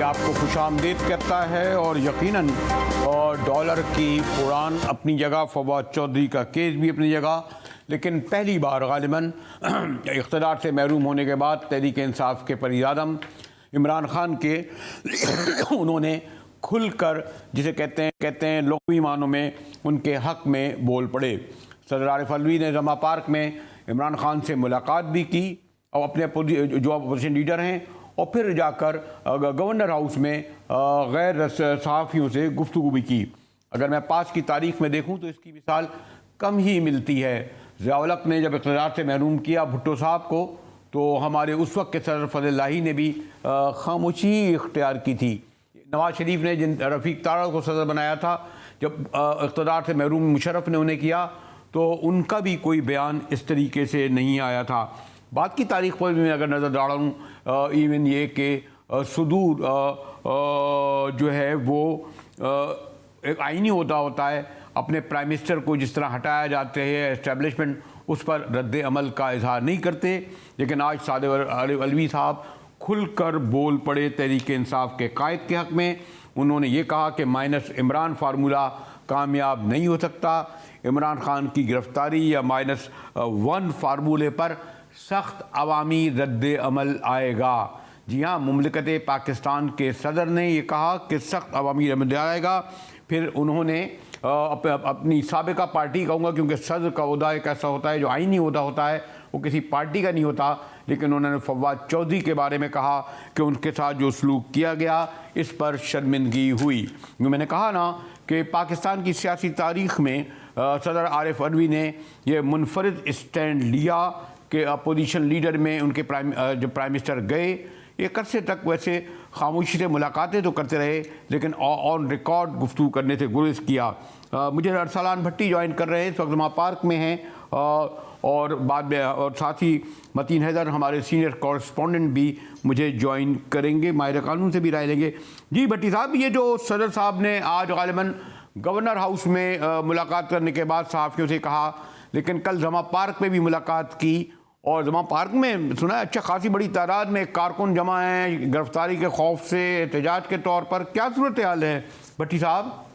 आपको खुशामदीद कहता है और यकीनन डॉलर की उड़ान अपनी जगह, फवाद चौधरी का केस भी अपनी जगह, लेकिन पहली बार गालिबन इख्तियार से महरूम होने के बाद तहरीक इंसाफ के वज़ीर-ए-आज़म इमरान खान के उन्होंने खुलकर जिसे कहते हैं लुग़वी मानों में उनके हक़ में बोल पड़े। सदर आरिफ अलवी ने जमा पार्क में इमरान खान से मुलाकात भी की और अपने जो अपोजिशन लीडर हैं और फिर जाकर गवर्नर हाउस में गैर सहाफ़ियों से गुफ्तगू भी की। अगर मैं पास की तारीख़ में देखूं तो इसकी मिसाल कम ही मिलती है। ज़िया-उल हक़ ने जब इक़्तिदार से महरूम किया भुट्टो साहब को, तो हमारे उस वक्त के सदर फजल लाही ने भी खामोशी इख्तियार की थी। नवाज शरीफ ने जिन रफ़ीक तारा को सदर बनाया था, जब इक़्तिदार से महरूम मुशर्रफ ने उन्हें किया तो उनका भी कोई बयान इस तरीके से नहीं आया था। बात की तारीख़ पर भी मैं अगर नज़र डालूँ, इवन ये कि सुदूर जो है वो एक आईनी होता है, अपने प्राइम मिनिस्टर को जिस तरह हटाया जाते हैं एस्टेब्लिशमेंट उस पर रद्द अमल का इजहार नहीं करते, लेकिन आज सदर आरिफ अलवी साहब खुलकर बोल पड़े तहरीक इंसाफ के कायद के हक़ में। उन्होंने ये कहा कि माइनस इमरान फार्मूला कामयाब नहीं हो सकता, इमरान खान की गिरफ्तारी या -1 फार्मूले पर सख्त अवामी रद्द अमल आएगा। जी हाँ, मुमलिकत पाकिस्तान के सदर ने यह कहा कि सख्त अवामी रद्द आएगा। फिर उन्होंने अपनी साबिका पार्टी कहूँगा, क्योंकि सदर का ओहदा एक ऐसा होता है जो आईनी ओहदा होता है, वो किसी पार्टी का नहीं होता, लेकिन उन्होंने फवाद चौधरी के बारे में कहा कि उनके साथ जो सलूक किया गया इस पर शर्मिंदगी हुई। जो मैंने कहा ना कि पाकिस्तान की सियासी तारीख़ में सदर आरिफ अलवी ने यह मुनफरिद स्टैंड लिया कि अपोजिशन लीडर में उनके जो प्राइम मिनिस्टर गए, एक अरसे तक वैसे खामोशी से मुलाकातें तो करते रहे, लेकिन ऑन रिकॉर्ड गुफ्तगू करने से गुरेज किया। मुझे अरसलान भट्टी ज्वाइन कर रहे हैं, इस वक्त जमा पार्क में हैं, और बाद में और साथ ही मतीन हैदर हमारे सीनियर कॉरेस्पॉन्डेंट भी मुझे ज्वाइन करेंगे, माहिर कानून से भी राय लेंगे। जी भट्टी साहब, ये जो सदर साहब ने आज गालिबन गवर्नर हाउस में मुलाकात करने के बाद सहाफ़ियों से कहा, लेकिन कल जमा पार्क में भी मुलाकात की और जमा पार्क में सुना है अच्छा खासी बड़ी तादाद में कारकुन जमा हैं गिरफ्तारी के खौफ से एहतजाज के तौर पर। क्या सूरत हाल है भट्टी साहब?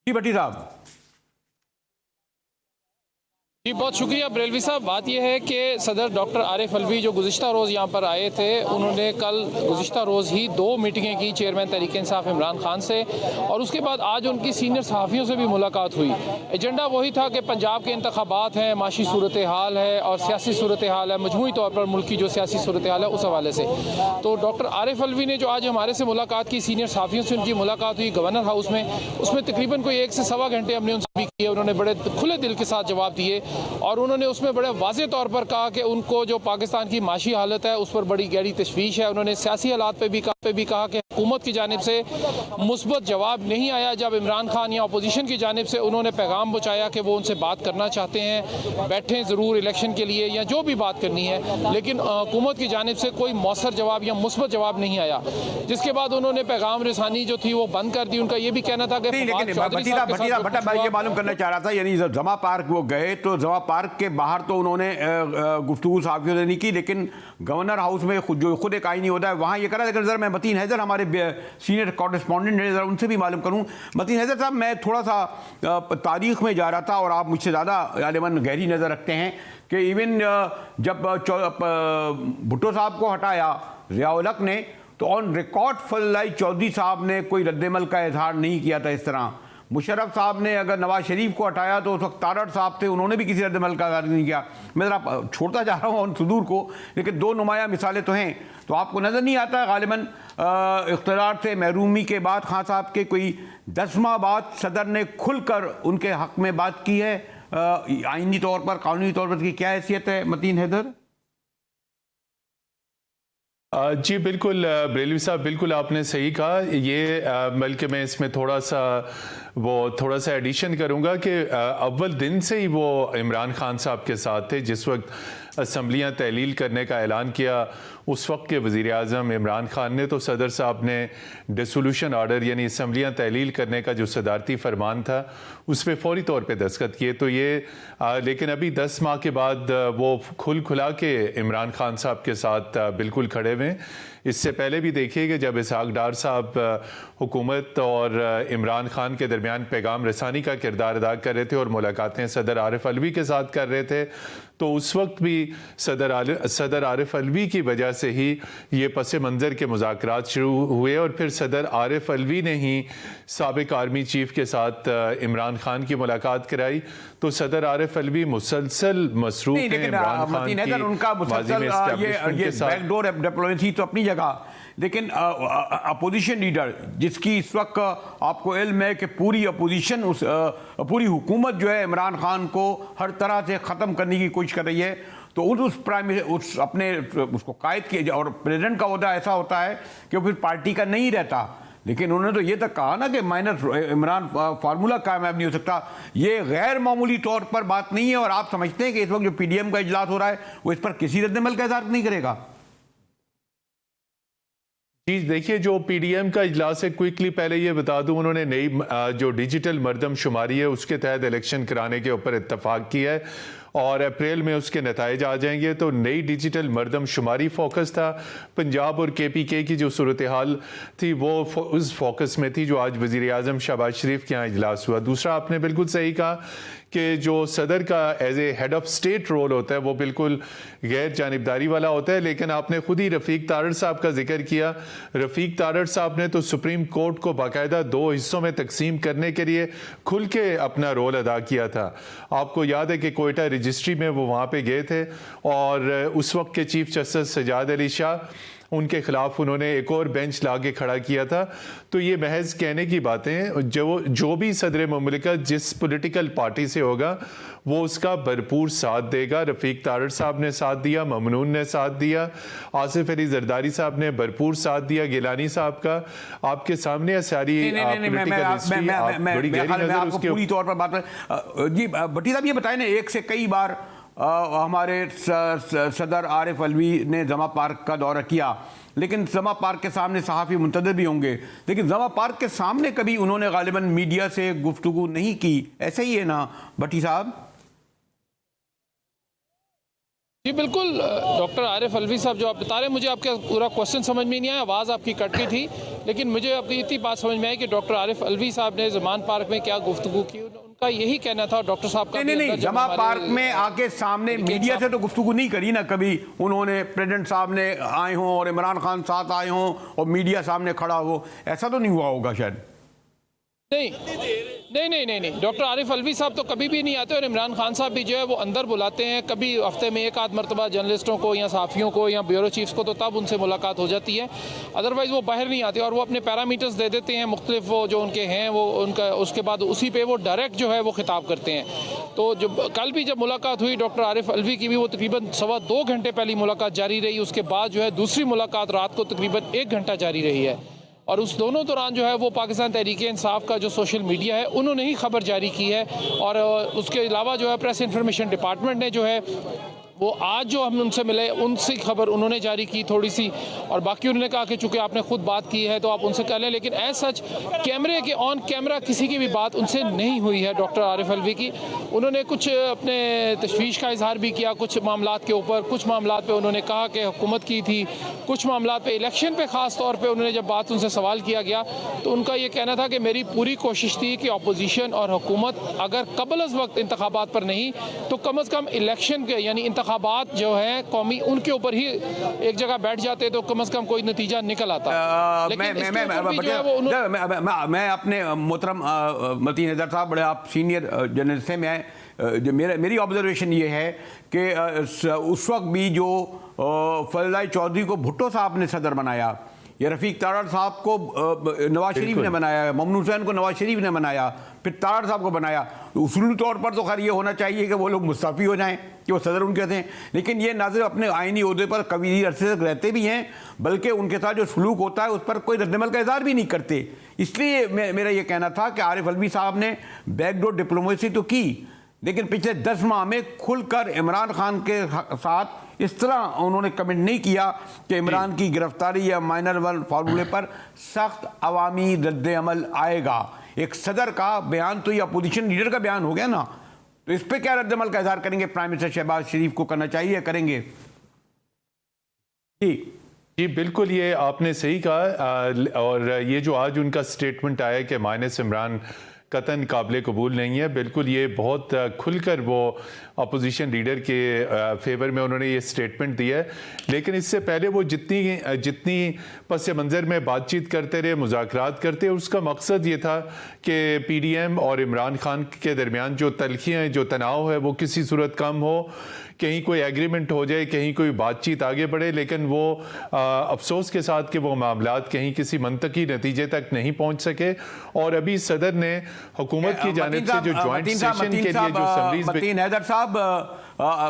जी भट्टी साहब। जी बहुत शुक्रिया बरेलवी साहब। बात यह है कि सदर डॉक्टर आरिफ अलवी जो गुज़िश्ता रोज़ यहाँ पर आए थे, उन्होंने कल गुज़िश्ता रोज़ ही 2 मीटिंगें की चेयरमैन तहरीक इंसाफ इमरान खान से, और उसके बाद आज उनकी सीनियर सहाफ़ियों से भी मुलाकात हुई। एजेंडा वही था कि पंजाब के इंतखाबात हैं, माशी सूरत हाल है और सियासी सूरत हाल है, मजमूई तौर पर मुल्क की जो सियासी सूरत हाल है उस हवाले से। तो डॉक्टर आरिफ अलवी ने जो आज हमारे से मुलाकात की, सीनियर सहाफ़ियों से उनकी मुलाकात हुई गवर्नर हाउस में, उसमें तकरीबन कोई 1 से सवा घंटे हमने उनसे भी किए। उन्होंने बड़े खुले दिल के साथ जवाब दिए और उन्होंने उसमें बड़े वाज़े तौर पर कहा कि उनको जो पाकिस्तान की माशी हालत है उस पर बड़ी गहरी तशवीश है। उन्होंने सियासी हालात पे भी कहा कि हुकूमत की जानिब से मुस्बत जवाब नहीं आया। जब इमरान खान या अपोजिशन की जानिब से उन्होंने पैगाम पहुँचाया कि वो उनसे बात करना चाहते हैं, बैठें ज़रूर इलेक्शन के लिए या जो भी बात करनी है, लेकिन हुकूमत की जानिब से कोई मौसर जवाब या मुस्बत जवाब नहीं आया, जिसके बाद उन्होंने पैगाम रसानी जो थी वो बंद कर दी। उनका ये भी कहना था कि ये मालूम करना चाह रहा था, यानी जब जमा पार्क वो गए तो जमा पार्क के बाहर तो उन्होंने गुफ्तगू सहाफ़ियों से नहीं की, लेकिन गवर्नर हाउस में जो खुद एक आईनी होता है वहाँ ये करा। लेकिन ज़रा मैं मतीन हैदर हमारे सीनियर कॉरेस्पॉन्डेंट हैं, ज़रा उनसे भी मालूम करूँ। मतीन हैदर साहब, मैं थोड़ा सा तारीख़ में जा रहा था और आप मुझसे ज़्यादा गालिबन गहरी नज़र रखते हैं कि इवन जब भुट्टो साहब को हटाया ज़िया-उल हक़ ने, तो ऑन रिकॉर्ड फजल चौधरी साहब ने कोई रद्दमल का इजहार नहीं किया था इस तरह। मुशर्रफ साहब ने अगर नवाज शरीफ को हटाया तो उस वक्त तारड़ साहब थे, उन्होंने भी किसी रद्दमल का इजहार नहीं किया। मैं ज़रा छोड़ता जा रहा हूँ उन सुदूर को, लेकिन 2 नुमाया मिसालें तो हैं। तो आपको नज़र नहीं आता गालिबन इख्तियार से महरूमी के बाद खान साहब के कोई 10 माह बाद सदर ने खुलकर उनके हक़ में बात की है, आइनी तौर पर, कानूनी तौर पर, की क्या हैसियत है मतीन हैदर? जी बिल्कुल बरेलवी साहब, बिल्कुल आपने सही कहा। ये बल्कि मैं इसमें थोड़ा सा एडिशन करूंगा कि अव्वल दिन से ही वो इमरान खान साहब के साथ थे। जिस वक्त असम्बलियाँ तहलील करने का ऐलान किया, उस वक्त के वज़ीर आज़म इमरान खान ने तो सदर साहब ने डिसोल्यूशन आर्डर यानी असम्बलियाँ तहलील करने का जो सदारती फरमान था उस पर फौरी तौर पर दस्तखत किए। तो ये लेकिन अभी 10 माह के बाद वो खुला के इमरान खान साहब के साथ बिल्कुल खड़े हुए। इससे पहले भी देखिए कि जब इसहाक डार साहब हुकूमत और इमरान खान के दरमियान पैगाम रसानी का किरदार अदा कर रहे थे और मुलाकातें सदर आरिफ अलवी के साथ कर रहे थे, तो उस वक्त भी सदर आरिफ अलवी की वजह से ही ये पस मंज़र के मुज़ाकरात शुरू हुए और फिर सदर आरिफ अलवी ने ही साबिक आर्मी चीफ के साथ इमरान खान की मुलाकात कराई। तो सदर आरिफ अलवी मुसलसल मसरूफ़ हैं इमरान खान की उनका माज़ी में एस्टैब्लिशमेंट के साथ। बैकडोर डिप्लोमेसी तो अपनी जगह, लेकिन अपोजिशन लीडर जिसकी इस वक्त आपको इल्म है कि पूरी अपोजिशन पूरी हुकूमत जो है इमरान खान को हर तरह से ख़त्म करने की कोशिश कर रही है, तो उस अपने उसको कायद किए। और प्रेसिडेंट का होता ऐसा होता है कि वो फिर पार्टी का नहीं रहता, लेकिन उन्होंने तो ये तक कहा ना कि माइनस इमरान फार्मूला कामयाब नहीं हो सकता। ये गैर मामूली तौर पर बात नहीं है। और आप समझते हैं कि इस वक्त जो PDM का इजलास हो रहा है वो इस पर किसी रद्द-ए-अमल का इज़हार नहीं करेगा? जी देखिए, जो PDM का इजलास है, क्विकली पहले ये बता दूं, उन्होंने नई जो डिजिटल मरदमशुमारी है उसके तहत इलेक्शन कराने के ऊपर इत्तफाक किया है और अप्रैल में उसके नताइज आ जाएंगे। तो नई डिजिटल मरदमशुमारी फोकस था। पंजाब और KPK की जो सूरत हाल थी वो उस फोकस में थी जो आज वज़ीर आज़म शहबाज शरीफ के यहाँ इजलास हुआ। दूसरा, आपने बिल्कुल सही कहा कि जो सदर का as a head of state role होता है वो बिल्कुल गैर जानिबदारी वाला होता है। लेकिन आपने खुद ही रफ़ीक तारड़ साहब का जिक्र किया। रफ़ीक तारड़ साहब ने तो सुप्रीम कोर्ट को बाकायदा 2 हिस्सों में तकसीम करने के लिए खुल के अपना रोल अदा किया था। आपको याद है कि कोयटा रजिस्ट्री में वो वहाँ पे गए थे और उस वक्त के चीफ जस्टिस सजाद अली शाह, उनके खिलाफ उन्होंने एक और बेंच ला के खड़ा किया था। तो ये महज कहने की बातें हैं। जो भी सदर मुमलिकत जिस पॉलिटिकल पार्टी से होगा वो उसका भरपूर साथ देगा। रफ़ीक तारड़ साहब ने साथ दिया, ममनून ने साथ दिया, आसिफ अली जरदारी साहब ने भरपूर साथ दिया, गिलानी साहब का आपके सामने सारी पॉलिटिकल हिस्ट्री आप बड़ी गहरी नजर उसके पूरी तौर पर बात जी भट्टी साहब ये बताएं ना, एक से कई बार हमारे सदर आरिफ अलवी ने जमा पार्क का दौरा किया, लेकिन जमा पार्क के सामने सहाफ़ी मुंतज़िर भी होंगे, लेकिन जमा पार्क के सामने कभी उन्होंने गालिबन मीडिया से गुफ्तगू नहीं की। ऐसा ही है ना भट्टी साहब? जी बिल्कुल डॉक्टर आरिफ अलवी साहब जो आप बता रहे हैं, मुझे आपका पूरा क्वेश्चन समझ में नहीं आया, आवाज़ आपकी कट गई थी, लेकिन मुझे आपकी इतनी बात समझ में आई कि डॉक्टर आरिफ अलवी साहब ने जमान पार्क में क्या गुफ्तगू की। उनका यही कहना था डॉक्टर साहब का नहीं, जमा पार्क में आके सामने मीडिया से तो गुफ्तगू नहीं करी ना कभी उन्होंने। प्रेसिडेंट साहब ने आए हों और इमरान खान साथ आए हों और मीडिया सामने खड़ा हो, ऐसा तो नहीं हुआ होगा शायद? नहीं, डॉक्टर आरिफ अलवी साहब तो कभी भी नहीं आते और इमरान खान साहब भी जो है वो अंदर बुलाते हैं। कभी हफ्ते में एक आध मरतबा जर्नलिस्टों को या सहाफ़ियों को या ब्यूरो चीफ्स को, तो तब उनसे मुलाकात हो जाती है, अदरवाइज़ वो बाहर नहीं आते। और वो अपने पैरामीटर्स दे देते हैं मुख्तलिफ, वो जो उनके हैं वो उनका, उसके बाद उसी पे वो डायरेक्ट जो है वो खिताब करते हैं। तो जब कल भी जब मुलाकात हुई डॉक्टर आरिफ अलवी की भी, वो तकरीबन 2.25 घंटे पहली मुलाकात जारी रही। उसके बाद जो है दूसरी मुलाकात रात को तकरीबन 1 घंटा जारी रही है। और उस दोनों दौरान जो है वो पाकिस्तान तहरीक-ए-इंसाफ का जो सोशल मीडिया है उन्होंने ही खबर जारी की है। और उसके अलावा जो है प्रेस इंफॉर्मेशन डिपार्टमेंट ने जो है वो आज जो हम उनसे मिले उनसे खबर उन्होंने जारी की थोड़ी सी, और बाकी उन्होंने कहा कि चूँकि आपने खुद बात की है तो आप उनसे कर लें। लेकिन एज सच कैमरे के ऑन कैमरा किसी की भी बात उनसे नहीं हुई है डॉक्टर आरिफ अलवी की। उन्होंने कुछ अपने तशवीश का इजहार भी किया कुछ मामलात के ऊपर, कुछ मामलात पे उन्होंने कहा कि हुकूमत की थी, कुछ मामलात पे इलेक्शन पे ख़ास तौर पे उन्होंने जब बात उनसे सवाल किया गया तो उनका ये कहना था कि मेरी पूरी कोशिश थी कि अपोजिशन और हुकूमत अगर कबल अज़ वक्त इंतखाबात पर नहीं तो कम अज़ कम इलेक्शन के यानी इंतखाबात जो है कौमी उनके ऊपर ही एक जगह बैठ जाते तो कम अज़ कम कोई नतीजा निकल आता। मैं अपने मोहतरम मतीन हैदर साहब, बड़े आप सीनियर जर्नलिस्ट हैं, मैं मेरी ऑब्जर्वेशन ये है कि उस वक्त भी जो फजल चौधरी को भुट्टो साहब ने सदर बनाया, या रफ़ीक तारड़ साहब को नवाज शरीफ ने बनाया, ममनून हुसैन को नवाज शरीफ ने बनाया, फिर तारड़ साहब को बनाया, तो उसूली तौर पर तो खैर ये होना चाहिए कि वो लोग मुस्तफ़ी हो जाएं कि वो सदर उनके थे। लेकिन ये ना सिर्फ अपने आइनी ओहदे पर कभी अरसे तक रहते भी हैं, बल्कि उनके साथ जो सलूक होता है उस पर कोई रद्दमल का इज़हार भी नहीं करते। इसलिए मेरा ये कहना था कि आरिफ अलवी साहब ने बैकडोर डिप्लोमेसी तो की, लेकिन पिछले 10 माह में खुलकर इमरान खान के साथ इस तरह उन्होंने कमेंट नहीं किया कि इमरान की गिरफ्तारी या माइनर वन फार्मूले पर सख्त अवामी रद्द अमल आएगा। एक सदर का बयान तो ये अपोजिशन लीडर का बयान हो गया ना, तो इस पर क्या रद्द अमल का इजहार करेंगे? प्राइम मिनिस्टर शहबाज शरीफ को करना चाहिए, करेंगे? जी बिल्कुल, ये आपने सही कहा। और ये जो आज उनका स्टेटमेंट आया कि माइनस इमरान कतन काबिल कबूल नहीं है, बिल्कुल ये बहुत खुलकर वो अपोजिशन लीडर के फेवर में उन्होंने ये स्टेटमेंट दिया है। लेकिन इससे पहले वो जितनी पस मंज़र में बातचीत करते रहे, मुज़ाकरात करते, उसका मकसद ये था कि PDM और इमरान खान के दरमियान जो तलखियाँ हैं, जो तनाव है, वो किसी सूरत कम हो, कहीं कोई एग्रीमेंट हो जाए, कहीं कोई बातचीत आगे बढ़े। लेकिन वो अफसोस के साथ कि वो मामलात कहीं किसी मंतकी नतीजे तक नहीं पहुंच सके। और अभी सदर ने हुकूमत की जानिब से जो ज्वाइंट सेशन के लिए जो असम्बलीज मतीन हैदर साहब,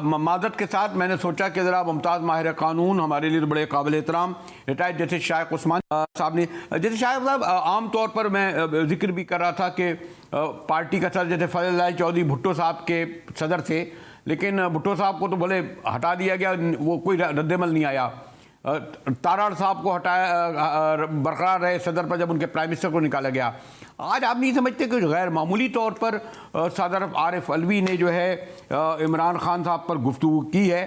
माजरत के साथ मैंने सोचा कि जरा मुमताज़ माहिर कानून हमारे लिए बड़े काबिल एहतराम रिटायर्ड जैसे शाइख उस्मान साहब ने, जैसे शाइख साहब आम तौर पर मैं जिक्र भी कर रहा था कि पार्टी का सदर जैसे फजल चौधरी भुट्टो साहब के सदर थे, लेकिन भुट्टो साहब को तो बोले हटा दिया गया, वो कोई रद्दमल नहीं आया। ताराड़ साहब को हटाया, बरकरार रहे सदर पर जब उनके प्राइम मिनिस्टर को निकाला गया। आज आप नहीं समझते कि गैर मामूली तौर पर सदर आरिफ अलवी ने जो है इमरान खान साहब पर गुफ्तगू की है?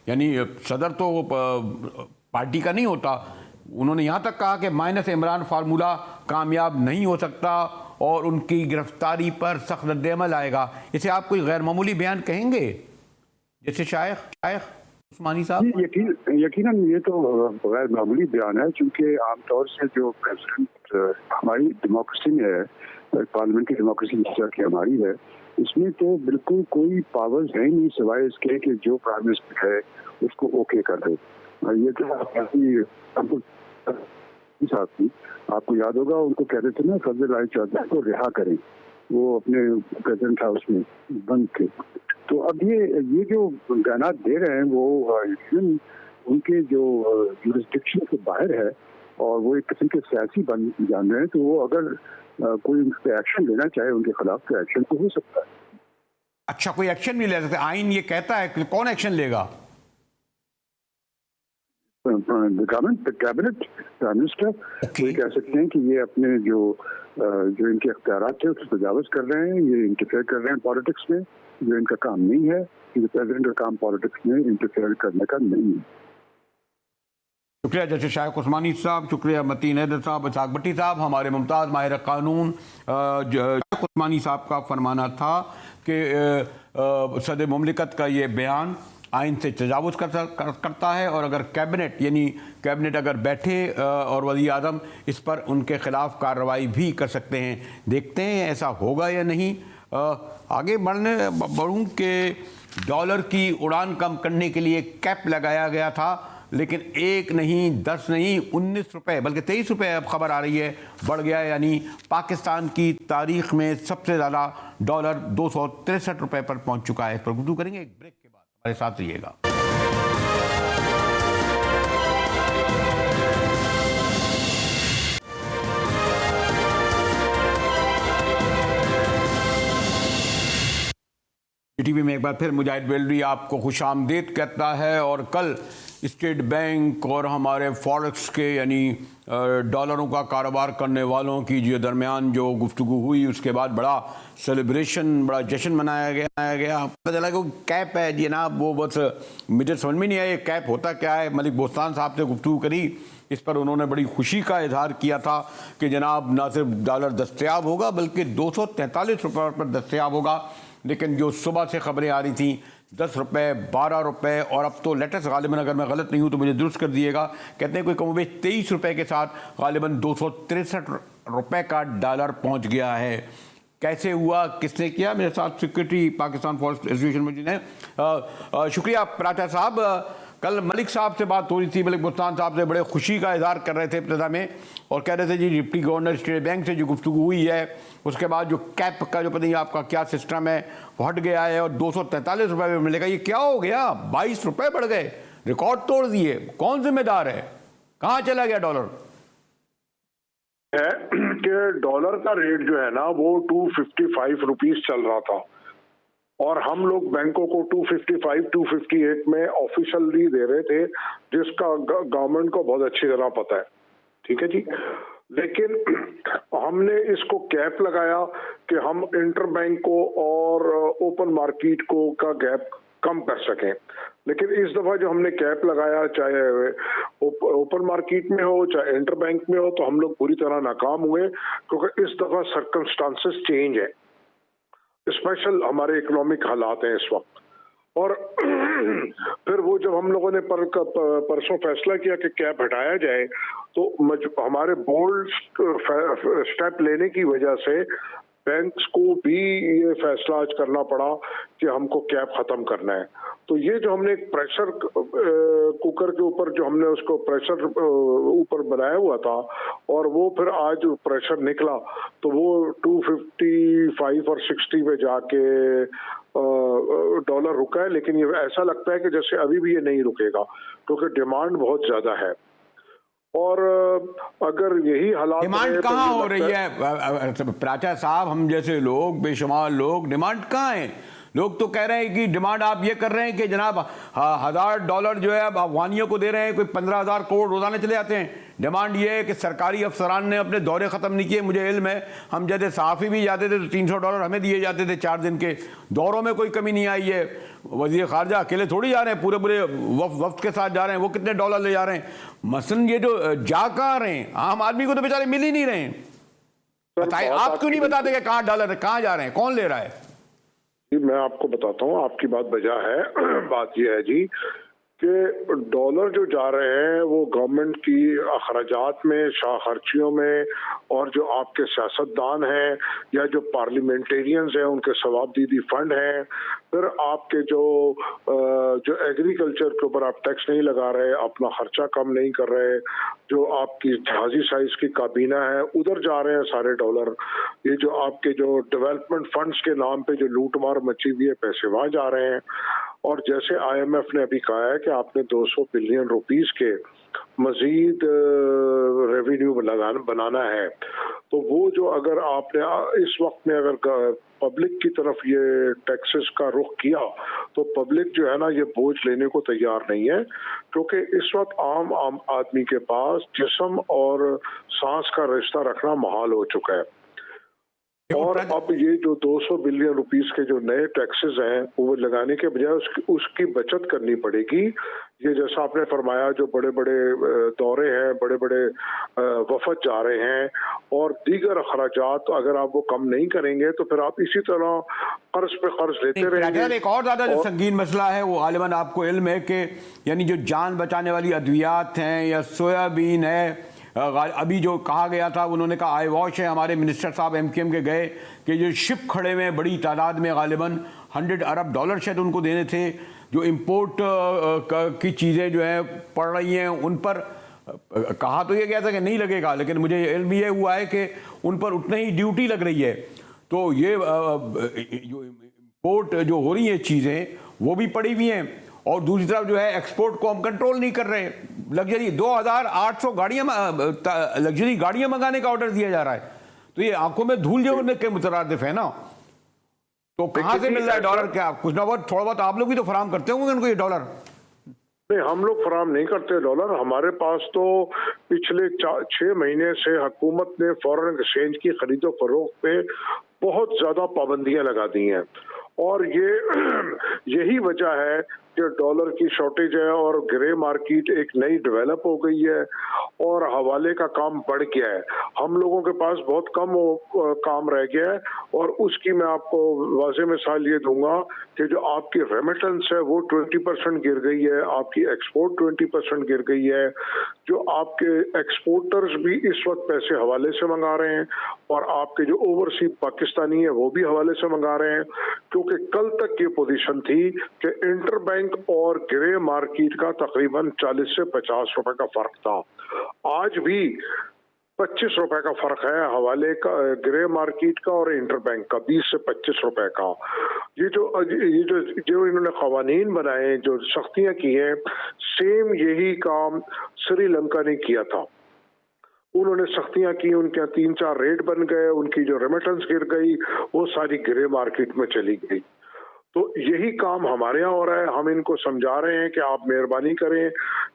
यानी सदर तो पार्टी का नहीं होता, उन्होंने यहाँ तक कहा कि माइनस इमरान फार्मूला कामयाब नहीं हो सकता और उनकी गिरफ्तारी पर सख्त रद्द-ए-अमल आएगा। इसे आप कोई गैर मामूली बयान कहेंगे जैसे शाइख उस्मानी साहब? यकीनन ये तो गैर मामूली बयान है, क्योंकि आमतौर से जो प्रेसिडेंट हमारी डेमोक्रेसी में है, पार्लियामेंट्री डेमोक्रेसी जैसा कि हमारी है, इसमें तो बिल्कुल कोई पावर्स है ही नहीं सिवाय इसके कि जो प्राइम मिनिस्टर है उसको ओके कर दे। ये तो आपको याद होगा, उनको कहते थे ना फजल चौधरी को रिहा करें, वो अपने प्रेसिडेंट हाउस में बंद थे। तो अब ये जो बयानात दे रहे हैं वो उनके जो जुरिस्डिक्शन के बाहर है और वो एक किस्म के सियासी बन जान रहे हैं। तो वो अगर कोई उन पर एक्शन लेना चाहे उनके खिलाफ, तो एक्शन तो हो सकता है। अच्छा, कोई एक्शन नहीं ले सकते? आइन ये कहता है कि कौन एक्शन लेगा? Cabinet, prime minister. ये कह सकते हैं कि ये अपने जो इनके अख्तियारात थे उसको तजावुज़ कर रहे हैं, ये इंटरफेयर कर रहे हैं पॉलिटिक्स में, जो इनका काम नहीं है। प्रेसिडेंट का काम पॉलिटिक्स में इंटरफेयर करने का नहीं है। शुक्रिया जैसे शाइख उस्मानी साहब, शुक्रिया मतीन हैदर साहब, इसाक भट्टी साहब। हमारे मुमताज़ माहिर कानून शाइख उस्मानी साहब का फरमाना था कि सदर मुमलिकत का ये बयान आइन से तजावुज़ करता है और अगर कैबिनेट अगर बैठे और वज़ीर आज़म इस पर उनके ख़िलाफ़ कार्रवाई भी कर सकते हैं। देखते हैं ऐसा होगा या नहीं। आगे बढ़ूँ कि डॉलर की उड़ान कम करने के लिए कैप लगाया गया था, लेकिन 1 नहीं 10 नहीं 19 रुपये बल्कि 23 रुपये अब खबर आ रही है बढ़ गया। यानी पाकिस्तान की तारीख में सबसे ज़्यादा डॉलर 263 रुपये पर पहुंच चुका है। इस पर गुफ्तगू करेंगे एक ब्रेक के बाद, हमारे साथ रहिएगा। टीवी में एक बार फिर मुजाहिद बेलवी आपको खुशामदीद कहता है। और कल स्टेट बैंक और हमारे फॉरेक्स के यानी डॉलरों का कारोबार करने वालों की जो दरमियान जो गुफ्तगू हुई, उसके बाद बड़ा सेलिब्रेशन, बड़ा जश्न मनाया गया। पता चला कि कैप है जनाब, वो बस मुझे समझ में नहीं आया ये कैप होता क्या है। मलिक बोस्तान साहब से गुफ्तगू करी, इस पर उन्होंने बड़ी खुशी का इजहार किया था कि जनाब न सिर्फ डॉलर दस्तयाब होगा बल्कि 243 रुपये पर दस्तयाब होगा। लेकिन जो सुबह से खबरें आ रही थी 10 रुपये, 12 रुपये और अब तो लेटेस्ट गालिबन, अगर मैं गलत नहीं हूँ तो मुझे दुरुस्त कर दिएगा, कहते हैं कोई कमोबेश 23 रुपये के साथ गालिबन 263 रुपये का डॉलर पहुँच गया है। कैसे हुआ, किसने किया? मेरे साथ सेक्रेटरी पाकिस्तान फॉरेस्ट एसोसिएशन मौजूद हैं। शुक्रिया प्राचा साहब। कल मलिक साहब से बात हो रही थी, मलिक बोस्तान साहब से बड़े खुशी का इजहार कर रहे थे इब्तिदा में और कह रहे थे जी डिप्टी गवर्नर स्टेट बैंक से जो गुफ्तगू हुई है उसके बाद जो कैप का जो पता नहीं आपका क्या सिस्टम है वो हट गया है और 243 रुपये में मिलेगा। ये क्या हो गया? 22 रुपये बढ़ गए, रिकॉर्ड तोड़ दिए। कौन जिम्मेदार है? कहाँ चला गया डॉलर? है कि डॉलर का रेट जो है ना वो 255 रुपीज चल रहा था और हम लोग बैंकों को 255, 258 में ऑफिशियली दे रहे थे, जिसका गवर्नमेंट को बहुत अच्छी तरह पता है। ठीक है जी। लेकिन हमने इसको कैप लगाया कि हम इंटर बैंक को और ओपन मार्केट को का गैप कम कर सकें। लेकिन इस दफा जो हमने कैप लगाया, चाहे ओपन मार्केट में हो चाहे इंटर बैंक में हो, तो हम लोग पूरी तरह नाकाम हुए, क्योंकि इस दफा सर्कमस्टांसेस चेंज है, स्पेशल हमारे इकोनॉमिक हालात हैं इस वक्त। और फिर वो जब हम लोगों ने परसों फैसला किया कि कैप हटाया जाए, तो हमारे बोल्ड स्टेप लेने की वजह से बैंक्स को भी ये फैसला आज करना पड़ा कि हमको कैप खत्म करना है। तो ये जो हमने एक प्रेशर कुकर के ऊपर जो हमने उसको प्रेशर ऊपर बनाया हुआ था, और वो फिर आज प्रेशर निकला, तो वो 255 और 60 पे जाके डॉलर रुका है। लेकिन ये ऐसा लगता है कि जैसे अभी भी ये नहीं रुकेगा, क्योंकि डिमांड बहुत ज्यादा है। और अगर यही हालात डिमांड कहाँ हो रही है प्राचा साहब? हम जैसे लोग, बेशुमार लोग, डिमांड कहाँ है? लोग तो कह रहे हैं कि डिमांड आप ये कर रहे हैं कि जनाब $1000 जो है अब अफगानियों को दे रहे हैं, कोई 15,000 करोड़ रोजाना चले जाते हैं। डिमांड ये है कि सरकारी अफसरान ने अपने दौरे ख़त्म नहीं किए। मुझे इल्म है, हम जैसे सहाफ़ी भी जाते थे तो $300 हमें दिए जाते थे 4 दिन के। दौरों में कोई कमी नहीं आई है। वज़ीर ख़ारजा अकेले थोड़ी जा रहे हैं, पूरे पूरे वफ्द के साथ जा रहे हैं। वो कितने डॉलर ले जा रहे हैं? मसलन ये जो जा कहाँ रहे हैं, आम आदमी को तो बेचारे मिल ही नहीं रहे हैं। बताइए, आप क्यों नहीं बताते कि कहाँ डॉलर, कहाँ जा रहे हैं, कौन ले रहा है? मैं आपको बताता हूँ, आपकी बात बजा है। बात यह है जी कि डॉलर जो जा रहे हैं वो गवर्नमेंट की अखराजात में, शाह खर्चियों में, और जो आपके सियासतदान हैं या जो पार्लियामेंटेरियंस हैं उनके सवाबदीदी फंड हैं, फिर आपके जो एग्रीकल्चर के ऊपर आप टैक्स नहीं लगा रहे, अपना खर्चा कम नहीं कर रहे, जो आपकी जहाजी साइज की काबीना है उधर जा रहे हैं सारे डॉलर। ये जो आपके जो डेवलपमेंट फंड्स के नाम पे जो लूटमार मची हुई है, पैसे वहां जा रहे हैं। और जैसे IMF ने अभी कहा है कि आपने 200 बिलियन रुपीस के मजीद रेवेन्यू बनाना है, तो वो जो अगर आपने इस वक्त में अगर पब्लिक की तरफ ये टैक्सेस का रुख किया, तो पब्लिक जो है ना ये बोझ लेने को तैयार नहीं है, क्योंकि इस वक्त आम आदमी के पास जिस्म और सांस का रिश्ता रखना महाल हो चुका है। और अब ये जो 200 बिलियन रुपीस के जो नए टैक्सेस हैं वो लगाने के बजाय उसकी बचत करनी पड़ेगी। ये जैसा आपने फरमाया, जो बड़े बड़े दौरे हैं, बड़े बड़े वफद जा रहे हैं और दीगर अखराजात, अगर आप वो कम नहीं करेंगे तो फिर आप इसी तरह कर्ज पे कर्ज लेते रहेंगे। एक और ज्यादा जो संगीन मसला है वो गालिबन आपको इल्म है कि यानी जो जान बचाने वाली अद्वियात हैं या सोयाबीन है, अभी जो कहा गया था, उन्होंने कहा आई वॉश है, हमारे मिनिस्टर साहब MKM के गए कि जो शिप खड़े में बड़ी तादाद में गालिबन $100 अरब शायद उनको देने थे, जो इंपोर्ट की चीज़ें जो है पड़ रही हैं उन पर कहा तो ये गया था कि नहीं लगेगा, लेकिन मुझे इल्म ये हुआ है कि उन पर उतना ही ड्यूटी लग रही है। तो ये जो इंपोर्ट जो हो रही हैं चीज़ें वो भी पड़ी हुई हैं, और दूसरी तरफ जो है एक्सपोर्ट को हम कंट्रोल नहीं कर रहे। लग्जरी 2800 गाड़ियां, लग्जरी गाड़ियां मंगाने का ऑर्डर दिया जा रहा है, तो ये आंखों में धूल जो के मुतरादिफ है ना। तो कहां से मिल रहा है डॉलर? क्या कुछ ना बहुत थोड़ा बहुत आप लोग भी तो फराम करते होंगे उनको ये डॉलर? नहीं, हम लोग फराम नहीं करते डॉलर। हमारे पास तो पिछले 6 महीने से हुकूमत ने फॉरेन एक्सचेंज की खरीदो फरोख्त पे बहुत ज्यादा पाबंदियां लगा दी हैं, और यही वजह है कि डॉलर की शॉर्टेज है और ग्रे मार्केट एक नई डेवलप हो गई है और हवाले का काम बढ़ गया है। हम लोगों के पास बहुत कम काम रह गया है, और उसकी मैं आपको वाज़ेह मिसाल ये दूंगा कि जो आपकी रेमिटेंस है वो 20% गिर गई है, आपकी एक्सपोर्ट 20% गिर गई है। जो आपके एक्सपोर्टर्स भी इस वक्त पैसे हवाले से मंगा रहे हैं, और आपके जो ओवरसी पाकिस्तानी है वो भी हवाले से मंगा रहे हैं, क्योंकि कल तक ये पोजीशन थी कि इंटर बैंक और ग्रे मार्केट का तकरीबन 40 से 50 रुपए का फर्क था। आज भी 25 रुपए का फर्क है हवाले का, ग्रे मार्केट का और इंटर बैंक का 20 से 25 रुपए का। ये जो इन्होंने कवानीन बनाए, जो सख्तियां की हैं, सेम यही काम श्रीलंका ने किया था। उन्होंने सख्तियां की, उनके यहाँ 3-4 रेट बन गए, उनकी जो रेमिटेंस गिर गई वो सारी ग्रे मार्केट में चली गई। तो यही काम हमारे यहाँ हो रहा है। हम इनको समझा रहे हैं कि आप मेहरबानी करें,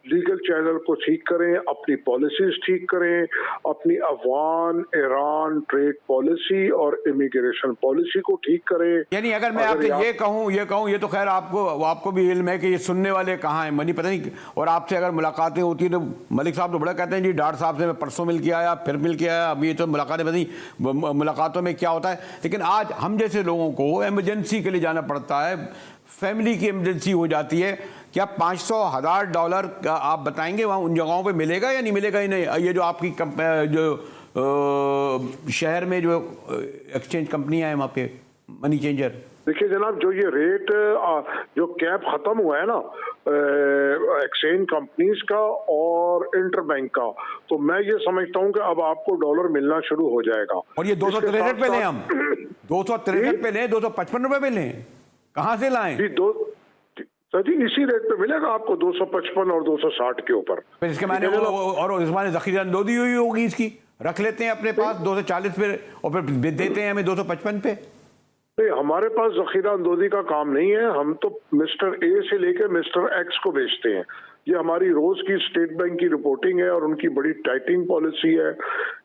लीगल चैनल को ठीक करें, अपनी पॉलिसीज ठीक करें, अपनी अफगान ईरान ट्रेड पॉलिसी और इमिग्रेशन पॉलिसी को ठीक करें। यानी अगर मैं आपसे ये कहूँ ये तो खैर आपको भी इल्म है कि ये सुनने वाले कहाँ हैं, मनी पता नहीं। और आपसे अगर मुलाकातें होती हैं तो मलिक साहब तो बड़ा कहते हैं जी डार साहब से मैं परसों मिल के आया, फिर मिल के आया, अभी तो मुलाकातें पता नहीं मुलाकातों में क्या होता है। लेकिन आज हम जैसे लोगों को इमरजेंसी के लिए जाना पड़ता है, फैमिली की इमरजेंसी हो जाती है, क्या $500,000 का आप बताएंगे वहाँ उन जगहों पे मिलेगा या नहीं मिलेगा ही नहीं? ये जो आपकी शहर में जो एक्सचेंज कंपनियां हैं वहाँ पे मनी चेंजर, देखिए जनाब, जो ये रेट जो कैप खत्म हुआ है ना एक्सचेंज कंपनीज का और इंटरबैंक का, तो मैं ये समझता हूँ कि अब आपको डॉलर मिलना शुरू हो जाएगा। और ये 263 पे लें, हम 263 पे लें, 255 रुपए पे लें, कहाँ से लाएं? जी इसी रेट पे मिलेगा आपको 255 और 260 के ऊपर। फिर इसके माने और इस माने जखीरा अंदोदी हुई होगी, इसकी रख लेते हैं अपने पास 240 पे और फिर देते हैं हमें 255 पे। नहीं, हमारे पास जखीरा अंदोदी का काम नहीं है, हम तो मिस्टर ए से लेकर मिस्टर एक्स को बेचते हैं। ये हमारी रोज की स्टेट बैंक की रिपोर्टिंग है और उनकी बड़ी टाइटिंग पॉलिसी है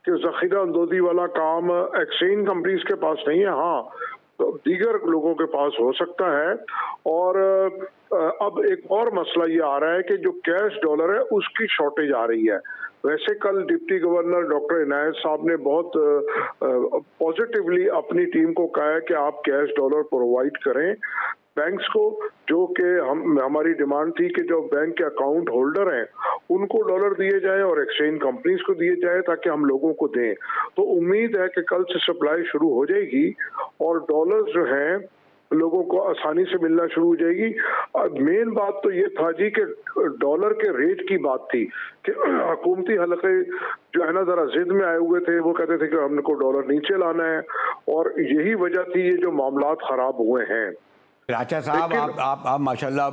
कि जखीरा अंदोदी वाला काम एक्सचेंज कंपनीज के पास नहीं है। हाँ, तो दीगर लोगों के पास हो सकता है। और अब एक और मसला ये आ रहा है कि जो कैश डॉलर है उसकी शॉर्टेज आ रही है। वैसे कल डिप्टी गवर्नर डॉक्टर इनायत साहब ने बहुत पॉजिटिवली अपनी टीम को कहा है कि आप कैश डॉलर प्रोवाइड करें बैंक्स को, जो कि हमारी डिमांड थी कि जो बैंक के अकाउंट होल्डर हैं उनको डॉलर दिए जाए और एक्सचेंज कंपनीज को दिए जाए ताकि हम लोगों को दें। तो उम्मीद है कि कल से सप्लाई शुरू हो जाएगी और डॉलर्स जो हैं लोगों को आसानी से मिलना शुरू हो जाएगी। मेन बात तो ये था जी कि डॉलर के रेट की बात थी कि हुकूमती हलके जो है ना जरा जिद में आए हुए थे, वो कहते थे कि हमको डॉलर नीचे लाना है और यही वजह थी ये जो मामलात खराब हुए हैं। राचा साहब आप माशाल्लाह,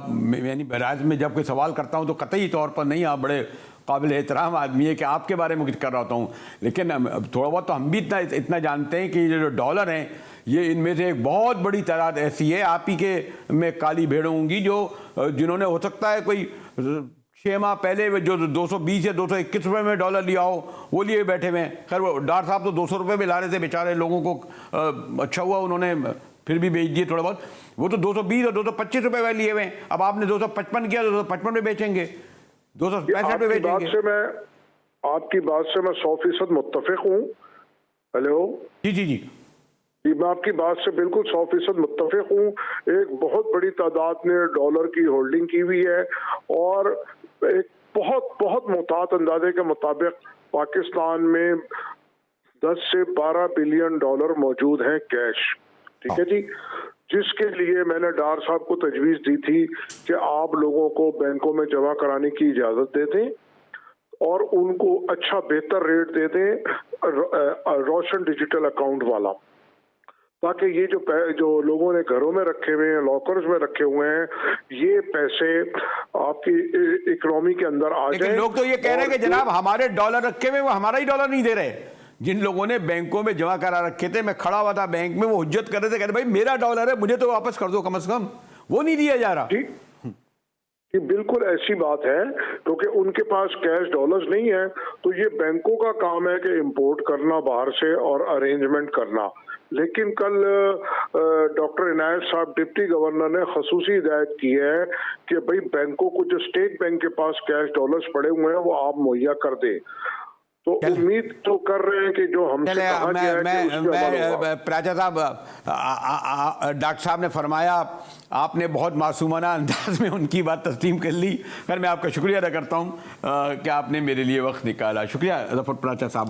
यानी बहराइच में जब कोई सवाल करता हूं तो कतई तौर पर नहीं, आप बड़े काबिल एहतराम आदमी है कि आपके बारे में कुछ कर रहा हूँ, लेकिन थोड़ा बहुत तो हम भी इतना जानते हैं कि ये जो डॉलर हैं ये इनमें से एक बहुत बड़ी तादाद ऐसी है आप ही के में काली भेड़ें होंगी जिन्होंने हो सकता है कोई 6 माह पहले जो 220 या 221 रुपये में डॉलर लिया हो वो लिए बैठे हुए हैं। खैर वो डार साहब तो 200 रुपये में ला रहे थे बेचारे लोगों को, अच्छा हुआ उन्होंने फिर भी बेच दिए थोड़ा बहुत। वो तो 220 और 225 रुपये में लिए हुए हैं, अब आपने 255 किया, 255 में बेचेंगे, 265 में बेचेंगे। आपकी बात से मैं 100% मुत्तफिक हूँ। हेलो जी जी जी जी, मैं आपकी बात से बिल्कुल 100% मुत्तफिक हूँ। एक बहुत बड़ी तादाद ने डॉलर की होल्डिंग की हुई है और एक बहुत मुताद अंदाजे के मुताबिक पाकिस्तान में 10 से 12 बिलियन डॉलर मौजूद हैं कैश। ठीक है जी, जिसके लिए मैंने डार साहब को तजवीज़ दी थी कि आप लोगों को बैंकों में जमा कराने की इजाज़त दे दें और उनको अच्छा बेहतर रेट दे दें रोशन डिजिटल अकाउंट वाला, ताकि ये जो लोगों ने घरों में रखे हुए हैं, लॉकर्स में रखे हुए हैं, ये पैसे आपकी इकोनॉमी के अंदर आ जाए। लोग तो ये कह रहे हैं कि जनाब हमारे डॉलर रखे हुए वो हमारा ही डॉलर नहीं दे रहे। जिन लोगों ने बैंकों में जमा करा रखे थे, मैं खड़ा हुआ था बैंक में, वो हुज्जत कर रहे थे, कह रहे भाई मेरा डॉलर है, मुझे तो वापस कर दो कम से कम, वो नहीं दिया जा रहा। ठीक, ये बिल्कुल ऐसी बात है क्योंकि उनके पास कैश डॉलर्स नहीं है, तो ये बैंकों का काम है कि इंपोर्ट करना बाहर से और अरेंजमेंट करना। लेकिन कल डॉक्टर इनायत साहब डिप्टी गवर्नर ने खसूसी हिदायत की है कि भाई बैंकों को जो स्टेट बैंक के पास कैश डॉलर्स पड़े हुए हैं वो आप मुहैया कर दे। तो उम्मीद तो कर रहे हैं कि जो हमसे कहा गया है मैं प्राचा साहब, डॉक्टर साहब ने फरमाया, आपने बहुत मासूमाना अंदाज में उनकी बात तस्लीम कर ली। फिर मैं आपका शुक्रिया अदा करता हूँ कि आपने मेरे लिए वक्त निकाला। शुक्रिया जफर प्राचा साहब।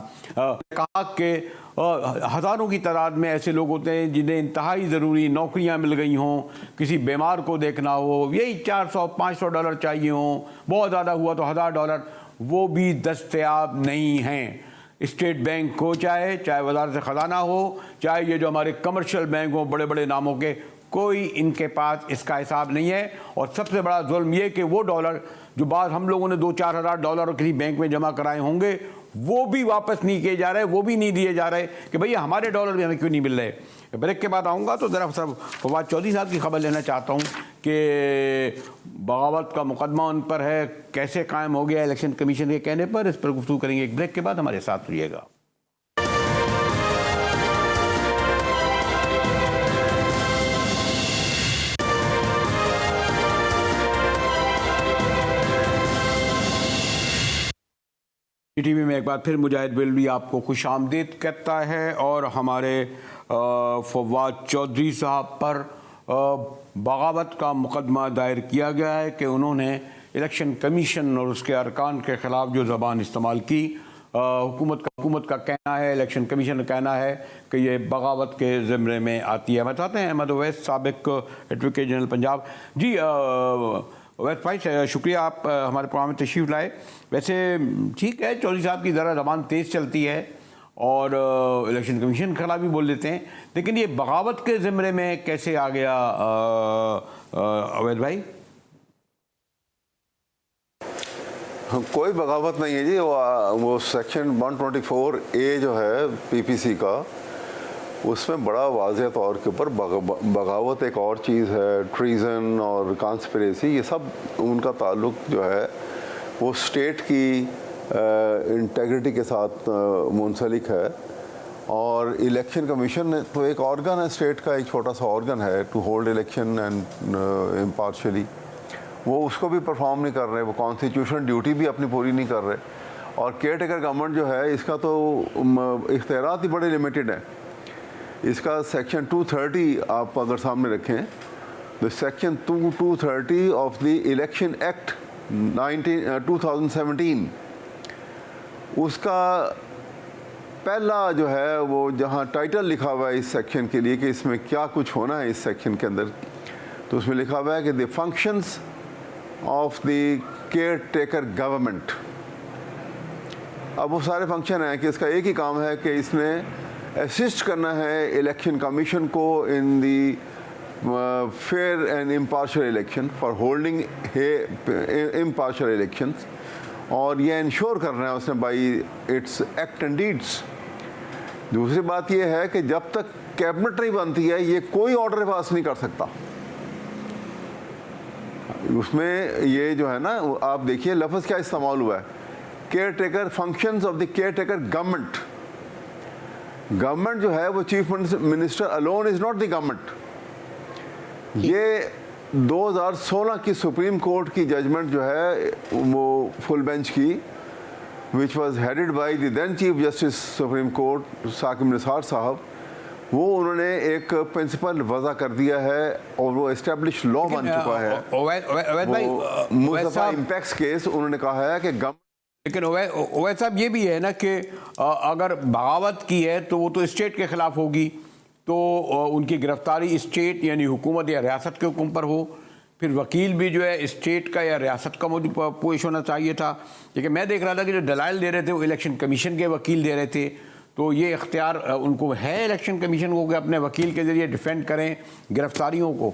कहा कि हज़ारों की तादाद में ऐसे लोग होते हैं जिन्हें इंतहाई ज़रूरी नौकरियां मिल गई हों, किसी बीमार को देखना हो, यही $400-500 डॉलर चाहिए हों, बहुत ज़्यादा हुआ तो $1000, वो भी दस्तयाब नहीं हैं। स्टेट बैंक हो चाहे वजारत ख़जाना हो, चाहे ये जो हमारे कमर्शियल बैंक हो बड़े बड़े नामों के, कोई इनके पास इसका हिसाब नहीं है। और सबसे बड़ा जुल्म ये कि वो डॉलर जो बाद हम लोगों ने 2-4 हज़ार डॉलर किसी बैंक में जमा कराए होंगे वो भी वापस नहीं किए जा रहे, वो भी नहीं दिए जा रहे कि भैया हमारे डॉलर भी हमें क्यों नहीं मिल रहे। ब्रेक के बाद आऊँगा तो ज़रा सब फवाद चौधरी साहब की खबर लेना चाहता हूँ कि बगावत का मुकदमा उन पर है, कैसे कायम हो गया इलेक्शन कमीशन के कहने पर, इस पर गुफ्तगू करेंगे। एक ब्रेक के बाद हमारे साथ रहिएगा। टीवी में एक बार फिर मुजाहिद बेलवी आपको खुश आमदीद कहता है। और हमारे फवाद चौधरी साहब पर बगावत का मुकदमा दायर किया गया है कि उन्होंने इलेक्शन कमीशन और उसके अरकान के ख़िलाफ़ जो ज़बान इस्तेमाल की। हुकूमत का कहना है, इलेक्शन कमीशन का कहना है कि ये बगावत के ज़िम्मे में आती है। बताते हैं अहमद ओवैस साबिक एडवोकेट जनरल पंजाब। जी ओवैस भाई शुक्रिया आप हमारे प्रोग्राम में तशरीफ़ लाए। वैसे ठीक है, चौधरी साहब की ज़रा ज़बान तेज़ चलती है और इलेक्शन कमीशन के खिलाफ भी बोल देते हैं, लेकिन ये बगावत के ज़िम्मे में कैसे आ गया ओवैस भाई? कोई बगावत नहीं है जी। वो सेक्शन 124A जो है पीपीसी का, उसमें बड़ा वाज़ेह तौर के ऊपर बगावत एक और चीज़ है, ट्रीज़न और कॉन्स्पिरेसी, ये सब उनका ताल्लुक जो है वो स्टेट की इंटेग्रिटी के साथ मुंसलिक है। और इलेक्शन कमीशन तो एक ऑर्गन है स्टेट का, एक छोटा सा ऑर्गन है to hold election and impartially, वो उसको भी परफॉर्म नहीं कर रहे, वो कॉन्स्टिट्यूशनल ड्यूटी भी अपनी पूरी नहीं कर रहे। और केयर टेकर गवर्नमेंट जो है इसका तो इख्तियारात ही बड़े लिमिटेड हैं। इसका सेक्शन 230 आप अगर सामने रखें तो section 230 of the election act 2017, उसका पहला जो है वो जहाँ टाइटल लिखा हुआ है इस सेक्शन के लिए कि इसमें क्या कुछ होना है इस सेक्शन के अंदर, तो उसमें लिखा हुआ है कि the functions of the care taker government. अब वो सारे फंक्शन हैं कि इसका एक ही काम है कि इसने असिस्ट करना है इलेक्शन कमीशन को in the fair and impartial election for holding impartial elections, और ये इंश्योर करना है उसने by its act and deeds. दूसरी बात ये है कि जब तक कैबिनेट नहीं बनती है ये कोई ऑर्डर पास नहीं कर सकता। उसमें ये जो है ना, आप देखिए लफ्ज़ क्या इस्तेमाल हुआ है, care taker functions of the care taker government. Government जो है वो chief minister alone is not the government. ये 2016 की सुप्रीम कोर्ट की जजमेंट जो है वो फुल बेंच की, which was headed by the then chief justice supreme court Saqib Nisar साहब, वो उन्होंने एक प्रिंसिपल वज़ा कर दिया है और वो एस्टेब्लिश लॉ बन चुका है। मुस्तफा इम्पैक्ट केस उन्होंने कहा है कि लेकिन ओवैस साहब ये भी है ना कि अगर बगावत की है तो वो तो स्टेट के खिलाफ होगी, तो उनकी गिरफ्तारी स्टेट यानी हुकूमत या रियासत के हुक्म पर हो, फिर वकील भी जो है स्टेट का या रियासत का पेश होना चाहिए था। लेकिन मैं देख रहा था कि जो दलाइल दे रहे थे वो इलेक्शन कमीशन के वकील दे रहे थे, तो ये इख्तियार उनको है इलेक्शन कमीशन को कि अपने वकील के ज़रिए डिफेंड करें गिरफ्तारियों को।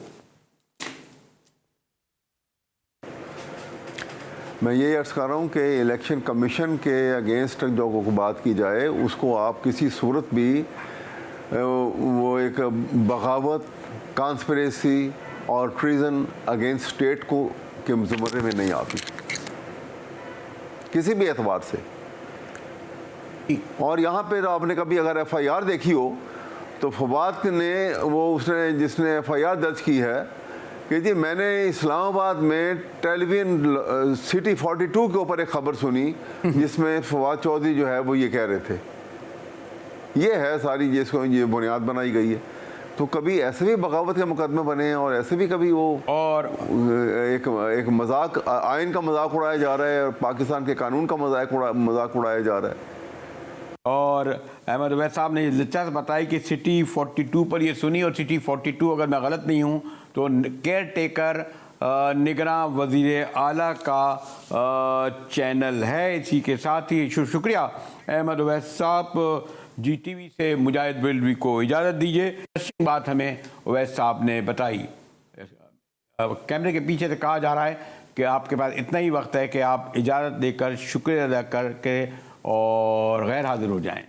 मैं ये अर्ज़ कर रहा हूँ कि इलेक्शन कमीशन के अगेंस्ट जो बात की जाए उसको आप किसी सूरत भी वो एक बगावत, कॉन्स्पिरेसी और ट्रीज़न अगेंस्ट स्टेट को के ज़ुमरे में नहीं आती किसी भी एतबार से। और यहाँ पे आपने कभी अगर FIR देखी हो तो फवाद ने उसने जिसने FIR दर्ज की है कि जी मैंने इस्लामाबाद में टेलीविज़न सिटी 42 के ऊपर एक ख़बर सुनी जिसमें फवाद चौधरी जो है वो ये कह रहे थे। ये है सारी जिसको ये बुनियाद बनाई गई है। तो कभी ऐसे भी बगावत के मुकदमे बने हैं और ऐसे भी कभी वो और एक मजाक, आइन का मजाक उड़ाया जा रहा है और पाकिस्तान के कानून का मजाक उड़ाया जा रहा है। और अहमद ओवैस साहब ने दिलचस्प बताया कि सिटी 42 पर ये सुनी, और सिटी 42 अगर मैं गलत नहीं हूँ तो केयर टेकर निगरां वज़ीर आला का चैनल है। इसी के साथ ही शुक्रिया अहमद ओवैस साहब GTV से मुजाहिद बेलवी को इजाज़त दीजिए। इंटरेस्टिंग बात हमें अवैस साहब ने बताई। कैमरे के पीछे से कहा जा रहा है कि आपके पास इतना ही वक्त है कि आप इजाज़त देकर शुक्रिया अदा करके और गैर हाजिर हो जाएं।